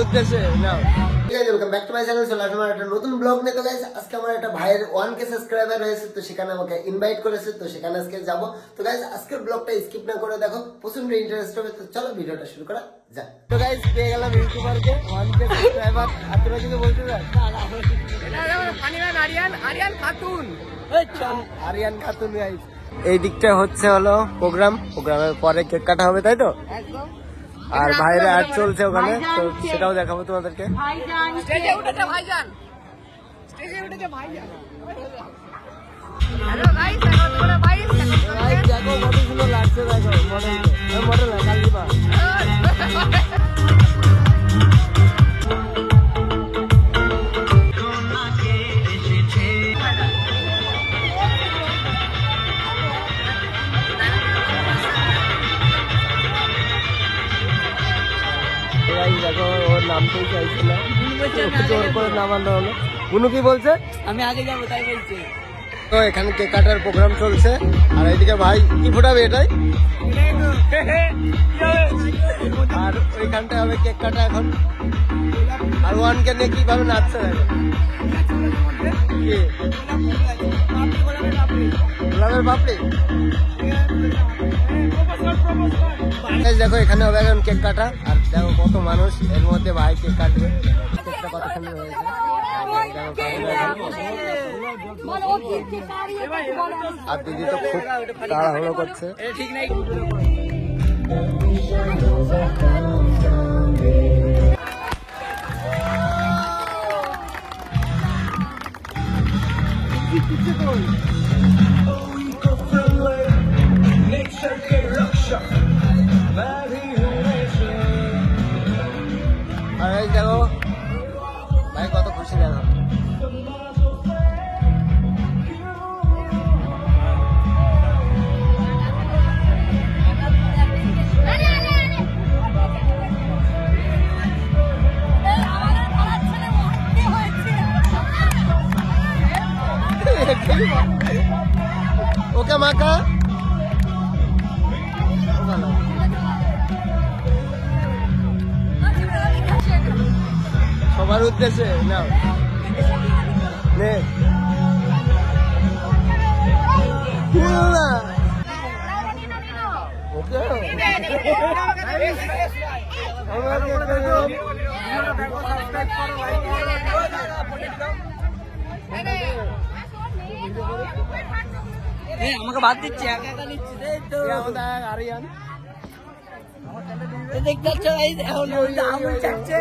উদ্দেশ্যে নাও। Welcome back to my channel. চলে আসলাম একটা নতুন ব্লগ নিয়ে। তো গাইস আজকে আমার একটা ভাইয়ের 1K সাবস্ক্রাইবার হয়েছে, তো সেখানে আমাকে ইনভাইট করেছে, তো সেখানে আজকে যাব। তো গাইস আজকের ব্লগটা স্কিপ না করে দেখো, প্রচন্ড ইন্টারেস্ট হবে। তো চলো ভিডিওটা শুরু করা যাক। তো গাইস পেয়ে গেলাম ইউটিউবারকে 1K সাবস্ক্রাইবার। আর তোরা কিছু বলতে চাস? আরিয়ান খাতুন গাইস। এই দিকটা হচ্ছে হলো প্রোগ্রামের পরে কেক কাটা হবে, তাই তো? আর ভাইরা অ্যাড চলছে ওখানে, তো সেটাও দেখাবো তোমাদেরকে। স্টেজে উঠেছে ভাইজান। হ্যালো গাইস, এখন তোমরা গাইস দেখো কত সুন্দর লাগছে, দেখো মডেল কালিমা। দেখো ওর নামটাই চাইছিল, জোর করে নামানো হলো। উনু কি বলছে? আমি আগে যাবো তাই বলছি। তো এখানে কেক কাটার প্রোগ্রাম চলছে, আর এইদিকে ভাই কি ফুটাবে এটাই, আর ওইখানটায় হবে কেক কাটা এখন। আর 1K নিয়ে কিভাবে নাচছে দেখো, গোলাপের পাপড়ি। দেখো এখানে হবে এখন কেক কাটা, আর দেখো কত মানুষ, এর মধ্যে ভাই কেক কাটবে। কেকটা কত সুন্দর হয়েছে, আর দিদি তো খুব তাড়াহুড়ো করছে। ঠিক নাই। আর এই দেখো ভাই কত খুশি দেখো। ওকে মাকা সবার উদ্দেশ্যে নাও নে। ওকে আমাকে বাদ দিচ্ছে, একা একা নিচ্ছে। আরিয়ান দেখতে পাচ্ছ গাইস, এখন আঙুল চাটছে।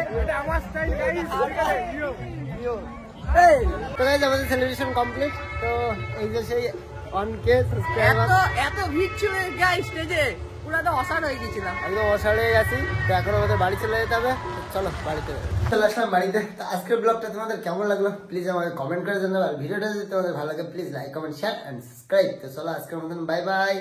তো গাইস আমাদের সেলিব্রেশন কমপ্লিট। তো এই যে সেই 1K সাবস্ক্রাইবার, এত ভিড় ছিল গাইস স্টেজে, পুরো তো অসাড় হয়ে গেছিলাম। একদম অসাড়ে গেছি। তো এখন আমাদের বাড়ি চলে যেতে হবে, চলো বাড়িতে চলে আসলাম বাড়িতে। তো আজকের ব্লগটা তোমাদের কেমন লাগলো প্লিজ আমাকে কমেন্ট করে জানাবে। আর ভিডিওটা যদি তোমাদের ভালো লাগে please like comment share and subscribe. তো চলো আজকের মতন বাই বাই।